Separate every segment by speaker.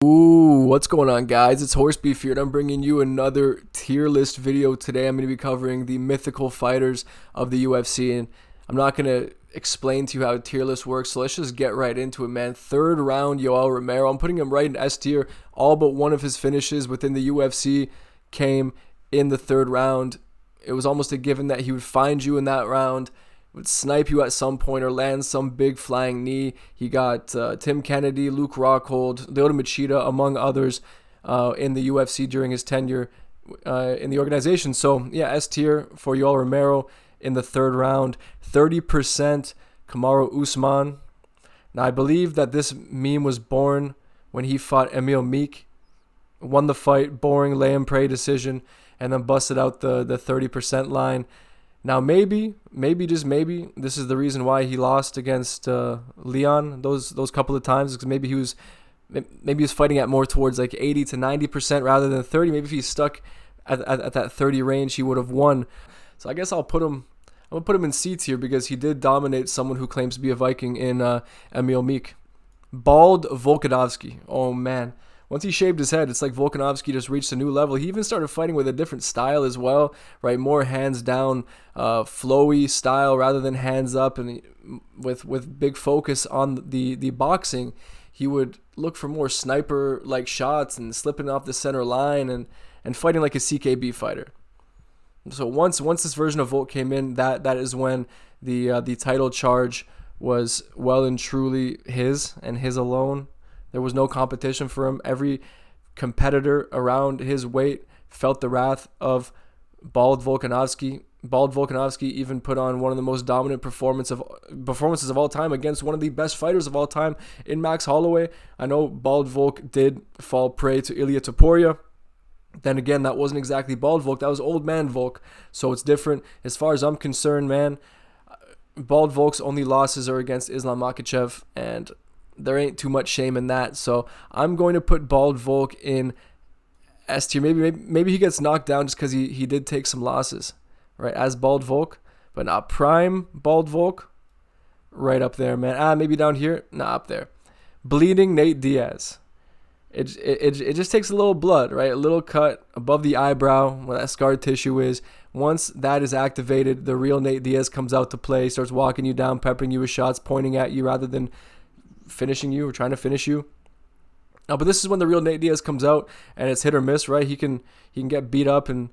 Speaker 1: Ooh, what's going on, guys? It's Horse Beef here, and I'm bringing you another tier list video today. I'm going to be covering the mythical fighters of the UFC, and I'm not going to explain to you how a tier list works, so let's just get right into it, man. Third round, Yoel Romero. I'm putting him right in S tier. All but one of his finishes within the UFC came in the third round. It was almost a given that he would find you in that round, would snipe you at some point or land some big flying knee. He got Tim Kennedy, Luke Rockhold, Lyoto Machida, among others, in the UFC during his tenure in the organization. So, yeah, S tier for Yoel Romero in the third round. 30% Kamaru Usman. Now, I believe that this meme was born when he fought Emil Meek, won the fight, boring lay and pray decision, and then busted out the 30% line. Now, maybe, just maybe, this is the reason why he lost against Leon those couple of times, because maybe he was fighting at more towards like 80 to 90% rather than 30. Maybe if he stuck at that 30 range, he would have won. So I guess I'm gonna put him in C tier because he did dominate someone who claims to be a Viking in Emil Meek. Bald Volkanovski. Oh man. Once he shaved his head, it's like Volkanovski just reached a new level. He even started fighting with a different style as well, right? More hands down, flowy style rather than hands up, and with big focus on the boxing. He would look for more sniper-like shots and slipping off the center line and fighting like a CKB fighter. So once this version of Volk came in, that is when the title charge was well and truly his and his alone. There was no competition for him. Every competitor around his weight felt the wrath of Bald Volkanovski. Bald Volkanovski even put on one of the most dominant performances of all time against one of the best fighters of all time in Max Holloway. I know Bald Volk did fall prey to Ilia Topuria. Then again, that wasn't exactly Bald Volk. That was Old Man Volk. So it's different. As far as I'm concerned, man, Bald Volk's only losses are against Islam Makhachev, and there ain't too much shame in that. So I'm going to put Bald Volk in S tier. Maybe he gets knocked down just because he did take some losses, right, as Bald Volk. But not prime Bald Volk. Right up there, man. Maybe down here. Nah, up there. Bleeding Nate Diaz. It just takes a little blood, right? A little cut above the eyebrow where that scar tissue is. Once that is activated, the real Nate Diaz comes out to play, starts walking you down, peppering you with shots, pointing at you rather than finishing you or trying to finish you. But this is when the real Nate Diaz comes out, and it's hit or miss, right? He can get beat up and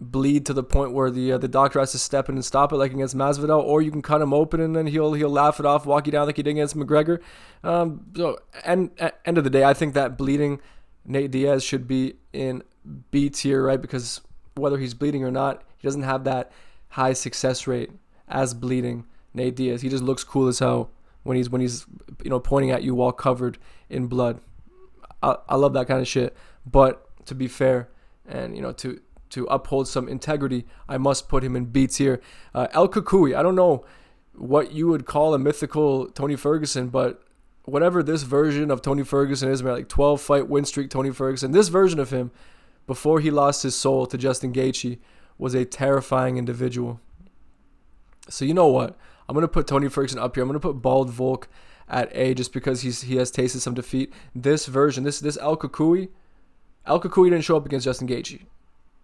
Speaker 1: bleed to the point where the doctor has to step in and stop it, like against Masvidal, or you can cut him open and then he'll laugh it off, walk you down like he did against McGregor. So end of the day, I think that bleeding Nate Diaz should be in B tier, right? Because whether he's bleeding or not, he doesn't have that high success rate as bleeding Nate Diaz. He just looks cool as hell when he's pointing at you while covered in blood. I love that kind of shit. But to be fair and to uphold some integrity, I must put him in B tier. El Kukui, I don't know what you would call a mythical Tony Ferguson, but whatever this version of Tony Ferguson is, like 12 fight win streak Tony Ferguson, this version of him before he lost his soul to Justin Gaethje was a terrifying individual. So you know what? I'm going to put Tony Ferguson up here. I'm going to put Bald Volk at A just because he has tasted some defeat. This version, this El Kukui didn't show up against Justin Gaethje,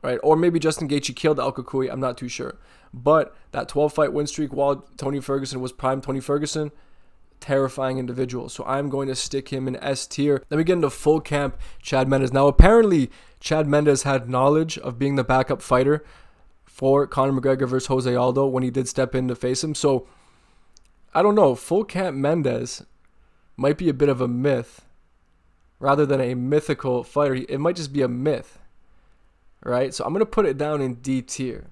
Speaker 1: right? Or maybe Justin Gaethje killed El Kukui. I'm not too sure. But that 12-fight win streak while Tony Ferguson was prime Tony Ferguson, terrifying individual. So I'm going to stick him in S tier. Then we get into full camp Chad Mendes. Now, apparently, Chad Mendes had knowledge of being the backup fighter for Conor McGregor versus Jose Aldo when he did step in to face him. So, I don't know. Full camp Mendes might be a bit of a myth rather than a mythical fighter. It might just be a myth, right? So I'm going to put it down in D tier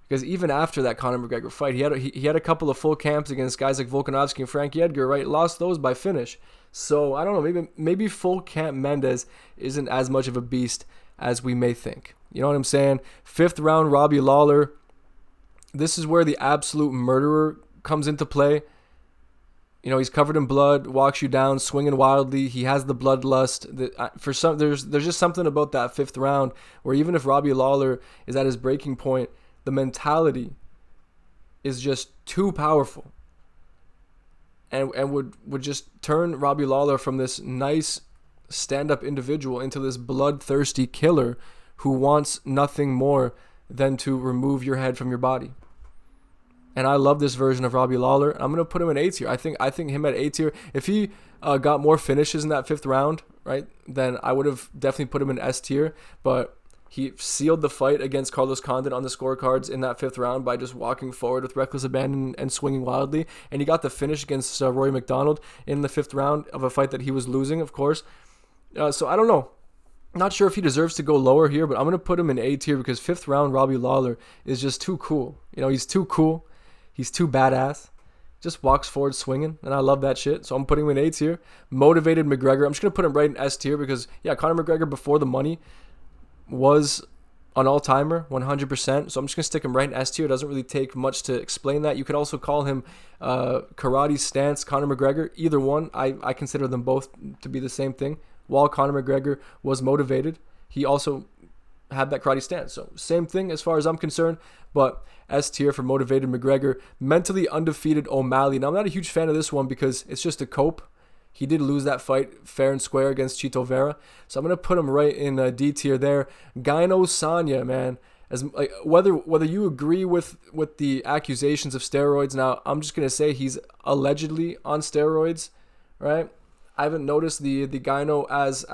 Speaker 1: because even after that Conor McGregor fight, he had a couple of full camps against guys like Volkanovski and Frankie Edgar, right? Lost those by finish. So I don't know. Maybe full camp Mendes isn't as much of a beast as we may think. You know what I'm saying? Fifth round, Robbie Lawler. This is where the absolute murderer comes into play. He's covered in blood, walks you down, swinging wildly. He has the bloodlust. There's just something about that fifth round where even if Robbie Lawler is at his breaking point, the mentality is just too powerful. and would just turn Robbie Lawler from this nice, stand-up individual into this bloodthirsty killer who wants nothing more than to remove your head from your body. And I love this version of Robbie Lawler. I'm gonna put him in A tier. I think him at A tier. If he got more finishes in that 5th round, right, then I would have definitely put him in S tier. But he sealed the fight against Carlos Condit on the scorecards in that 5th round by just walking forward with reckless abandon and swinging wildly. And he got the finish against Rory McDonald in the 5th round of a fight that he was losing, of course. So I don't know. Not sure if he deserves to go lower here, but I'm going to put him in A tier because 5th round Robbie Lawler is just too cool. You know, he's too cool. He's too badass. Just walks forward swinging, and I love that shit. So I'm putting him in A tier. Motivated McGregor. I'm just going to put him right in S tier because, yeah, Conor McGregor before the money was an all-timer, 100%. So I'm just going to stick him right in S tier. It doesn't really take much to explain that. You could also call him Karate Stance Conor McGregor. Either one, I consider them both to be the same thing. While Conor McGregor was motivated, he also had that karate stance. So same thing as far as I'm concerned, but S tier for motivated McGregor. Mentally undefeated O'Malley. Now, I'm not a huge fan of this one because it's just a cope. He did lose that fight fair and square against Chito Vera. So I'm going to put him right in D tier there. Gyno Sanya, man. As like whether you agree with the accusations of steroids, now I'm just going to say he's allegedly on steroids, right? I haven't noticed the gyno as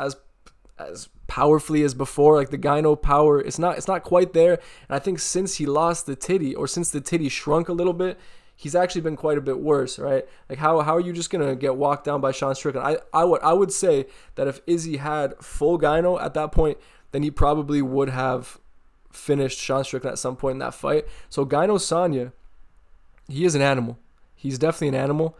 Speaker 1: powerfully as before. Like the gyno power, it's not quite there. And I think since he lost the titty, or since the titty shrunk a little bit, he's actually been quite a bit worse, right? Like how are you just gonna get walked down by Sean Strickland? I would say that if Izzy had full gyno at that point, then he probably would have finished Sean Strickland at some point in that fight. So Gyno Sanya, he is an animal. He's definitely an animal.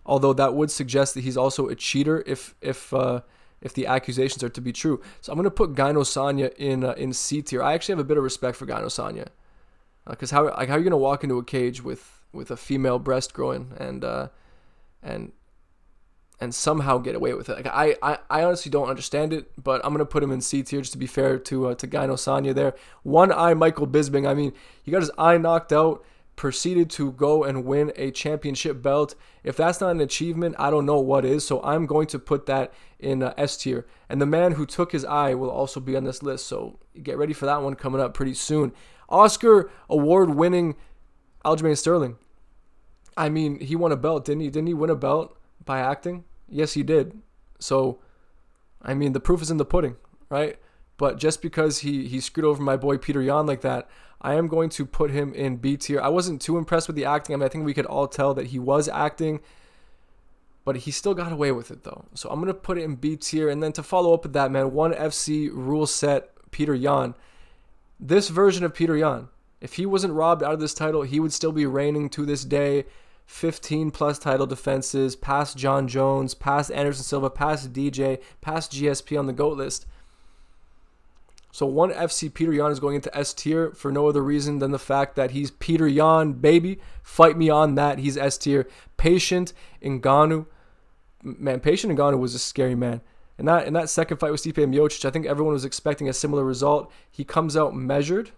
Speaker 1: Although that would suggest that he's also a cheater if the accusations are to be true. So I'm going to put Gyno Sanya in C tier. I actually have a bit of respect for Gyno Sanya. Because how are you going to walk into a cage with a female breast growing and somehow get away with it? Like I honestly don't understand it, but I'm going to put him in C tier just to be fair to Gyno Sanya there. One eye Michael Bisping. I mean, he got his eye knocked out, proceeded to go and win a championship belt. If that's not an achievement, I don't know what is. So I'm going to put that in S tier. And the man who took his eye will also be on this list. So get ready for that one coming up pretty soon. Oscar award-winning Aljamain Sterling. I mean, he won a belt, didn't he? Didn't he win a belt by acting? Yes, he did. So, I mean, the proof is in the pudding, right? But just because he screwed over my boy Peter Yan like that, I am going to put him in B tier. I wasn't too impressed with the acting. I mean, I think we could all tell that he was acting, but he still got away with it though. So I'm going to put it in B tier. And then to follow up with that, man, ONE FC rule set Peter Yan. This version of Peter Yan, if he wasn't robbed out of this title, he would still be reigning to this day. 15 plus title defenses, past John Jones, past Anderson Silva, past DJ, past GSP on the GOAT list. So ONE FC Peter Yan is going into S tier for no other reason than the fact that he's Peter Yan, baby. Fight me on that. He's S tier. Patient Ngannou. Man, Patient Ngannou was a scary man. In that second fight with Stipe Miocic, I think everyone was expecting a similar result. He comes out measured,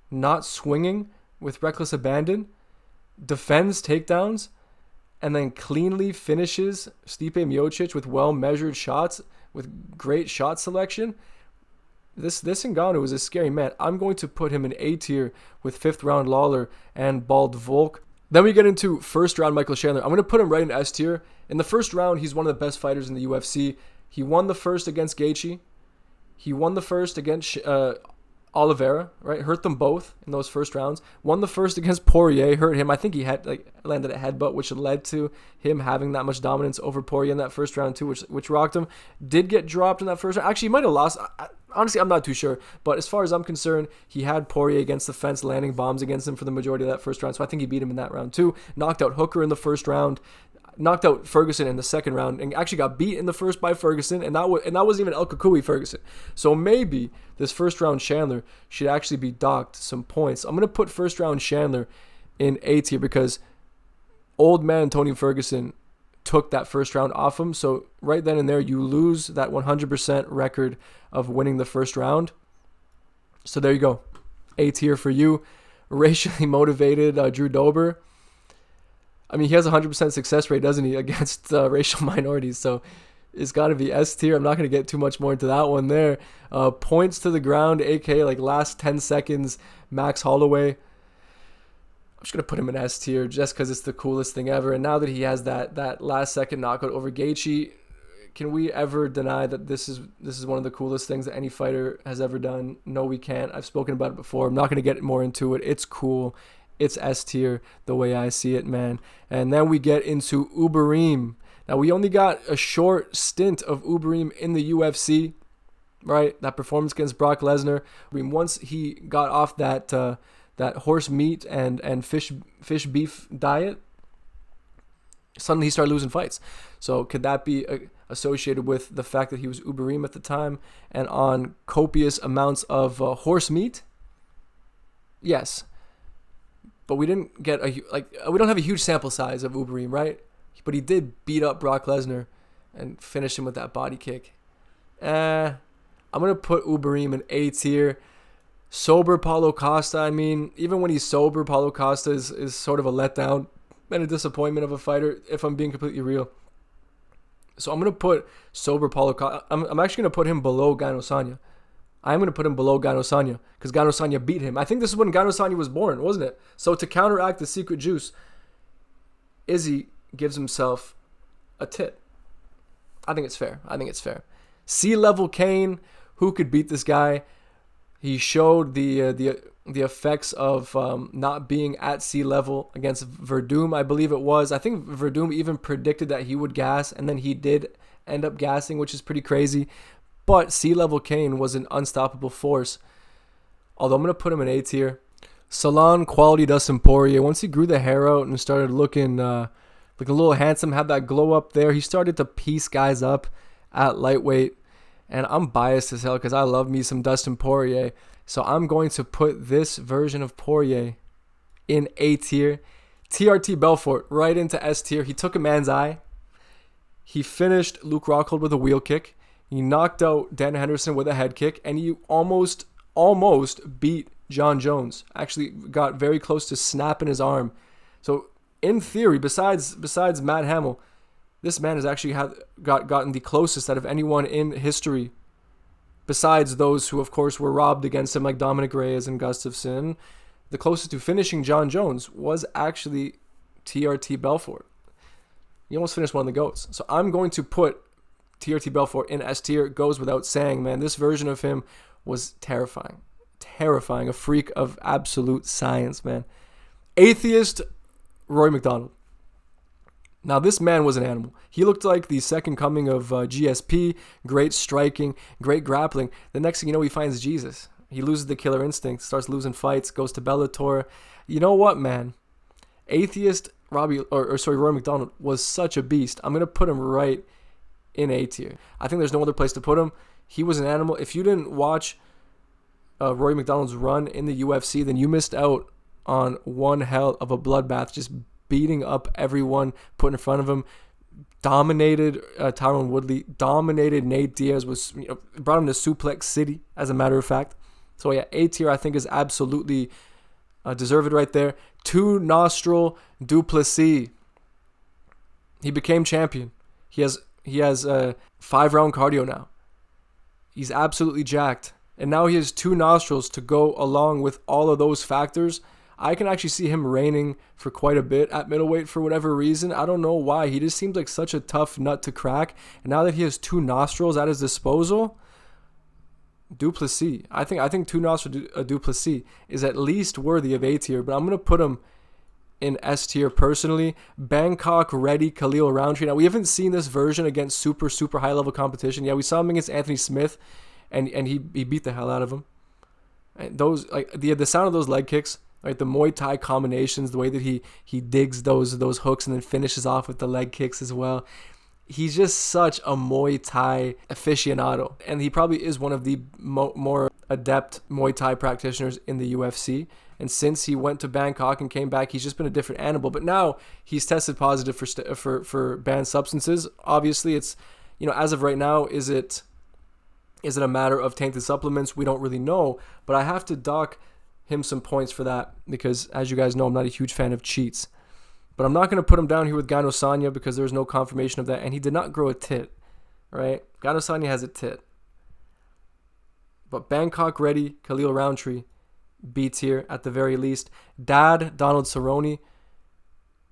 Speaker 1: not swinging, with reckless abandon, defends takedowns, and then cleanly finishes Stipe Miocic with well-measured shots, with great shot selection. This Ngannou is a scary man. I'm going to put him in A tier with 5th round Lawler and Bald Volk. Then we get into 1st round Michael Chandler. I'm going to put him right in S tier. In the 1st round, he's one of the best fighters in the UFC. He won the first against Gaethje. He won the first against Oliveira, right? Hurt them both in those first rounds. Won the first against Poirier, hurt him. I think he had landed a headbutt, which led to him having that much dominance over Poirier in that first round too, which rocked him. Did get dropped in that first round. Actually, he might have lost. Honestly, I'm not too sure. But as far as I'm concerned, he had Poirier against the fence, landing bombs against him for the majority of that first round. So I think he beat him in that round too. Knocked out Hooker in the first round. Knocked out Ferguson in the second round and actually got beat in the first by Ferguson, and that wasn't even El Kukui Ferguson. So maybe this 1st round Chandler should actually be docked some points. I'm going to put 1st round Chandler in A tier because old man Tony Ferguson took that 1st round off him. So right then and there, you lose that 100% record of winning the 1st round. So there you go. A tier for you. Racially motivated Drew Dober. I mean, he has a 100% success rate, doesn't he, against racial minorities. So It's got to be S tier. I'm not going to get too much more into that one there. Points to the ground, aka like last 10 seconds, Max Holloway. I'm just going to put him in S tier just because it's the coolest thing ever. And now that he has that last second knockout over Gaethje, can we ever deny that this is one of the coolest things that any fighter has ever done? No, we can't. I've spoken about it before. I'm not going to get more into it. It's cool. It's S tier the way I see it, man. And then we get into Uberim. Now, we only got a short stint of Uberim in the UFC, right? That performance against Brock Lesnar. I mean, once he got off that horse meat and fish beef diet, suddenly he started losing fights. So could that be associated with the fact that he was Uberim at the time and on copious amounts of horse meat? Yes. But we didn't get we don't have a huge sample size of Uberim, right? But he did beat up Brock Lesnar and finish him with that body kick. I'm going to put Uberim in A tier. Sober Paulo Costa, I mean, even when he's sober, Paulo Costa is sort of a letdown and a disappointment of a fighter, if I'm being completely real. So I'm going to put sober Paulo Costa. I'm actually going to put him below Gano Sanya. I'm going to put him below Gano Sanya because Gano Sanya beat him. I think this is when Gano Sanya was born, wasn't it? So to counteract the secret juice, Izzy gives himself a tit. I think it's fair. C-level Kane, who could beat this guy? He showed the effects of not being at sea level against Verdum, I believe it was. I think Verdum even predicted that he would gas, and then he did end up gassing, which is pretty crazy. But sea-level Kane was an unstoppable force. Although I'm going to put him in A tier. Salon quality Dustin Poirier. Once he grew the hair out and started looking like a little handsome, had that glow up there, he started to piece guys up at lightweight. And I'm biased as hell because I love me some Dustin Poirier. So I'm going to put this version of Poirier in A tier. TRT Belfort right into S tier. He took a man's eye. He finished Luke Rockhold with a wheel kick. He knocked out Dan Henderson with a head kick. And he almost beat John Jones. Actually got very close to snapping his arm. So in theory, besides Matt Hamill, this man has actually gotten the closest out of anyone in history, besides those who, of course, were robbed against him, like Dominic Reyes and Gustafsson. The closest to finishing John Jones was actually TRT Belfort. He almost finished one of the GOATs. So I'm going to put TRT Belfort in S tier. It goes without saying, man. This version of him was terrifying. Terrifying. A freak of absolute science, man. Atheist Roy McDonald. Now, this man was an animal. He looked like the second coming of GSP. Great striking, great grappling. The next thing you know, he finds Jesus. He loses the killer instinct, starts losing fights, goes to Bellator. You know what, man? Atheist Roy McDonald was such a beast. I'm going to put him right in A tier. I think there's no other place to put him. He was an animal. If you didn't watch Roy McDonald's run in the UFC, then you missed out on one hell of a bloodbath, just beating up everyone put in front of him. Dominated Tyron Woodley, dominated Nate Diaz, brought him to Suplex City, as a matter of fact. So yeah, A tier I think is absolutely deserved right there. 2-nostril Duplessis. He became champion. He has 5-round cardio now. He's absolutely jacked. And now he has 2 nostrils to go along with all of those factors. I can actually see him reigning for quite a bit at middleweight for whatever reason. I don't know why. He just seems like such a tough nut to crack. And now that he has 2 nostrils at his disposal, Duplessis. I think 2-nostril Duplessis is at least worthy of A tier, but I'm going to put him in S tier personally. Bangkok ready Khalil Roundtree. Now, we haven't seen this version against super high level competition. Yeah, we saw him against Anthony Smith, and he beat the hell out of him. And those, like the sound of those leg kicks, right? The Muay Thai combinations, the way that he digs those hooks and then finishes off with the leg kicks as well. He's just such a Muay Thai aficionado, and he probably is one of the more adept Muay Thai practitioners in the UFC. And since he went to Bangkok and came back, he's just been a different animal. But now he's tested positive for banned substances. Obviously, it's, as of right now, is it a matter of tainted supplements? We don't really know, but I have to dock him some points for that because, as you guys know, I'm not a huge fan of cheats. But I'm not going to put him down here with Gano Sanya because there's no confirmation of that, and he did not grow a tit. right? Adesanya has a tit. But Bangkok ready, Khalil Roundtree, B tier at the very least. Dad, Donald Cerrone.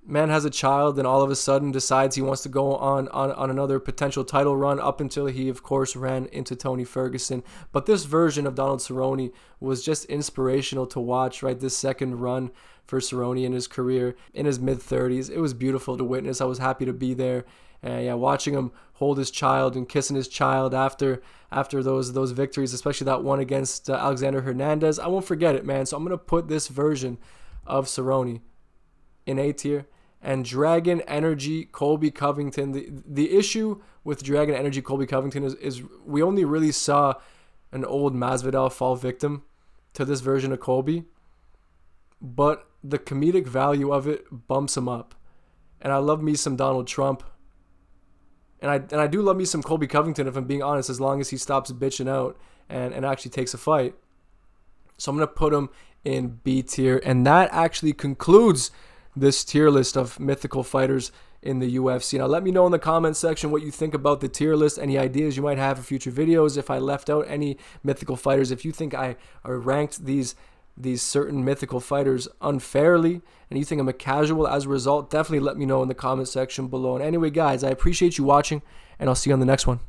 Speaker 1: Man has a child and all of a sudden decides he wants to go on another potential title run up until he, of course, ran into Tony Ferguson. But this version of Donald Cerrone was just inspirational to watch, right? This second run for Cerrone in his career in his mid-30s. It was beautiful to witness. I was happy to be there. And yeah, watching him hold his child and kissing his child after those victories, especially that one against Alexander Hernandez. I won't forget it, man. So I'm going to put this version of Cerrone in A tier. And Dragon Energy Colby Covington. The issue with Dragon Energy Colby Covington is we only really saw an old Masvidal fall victim to this version of Colby, but the comedic value of it bumps him up. And I love me some Donald Trump. And I do love me some Colby Covington, if I'm being honest, as long as he stops bitching out and actually takes a fight. So I'm going to put him in B tier. And that actually concludes this tier list of mythical fighters in the UFC. Now, let me know in the comment section what you think about the tier list, any ideas you might have for future videos, if I left out any mythical fighters, if you think I ranked these certain mythical fighters unfairly, and you think I'm a casual as a result, definitely let me know in the comment section below. And anyway, guys, I appreciate you watching, and I'll see you on the next one.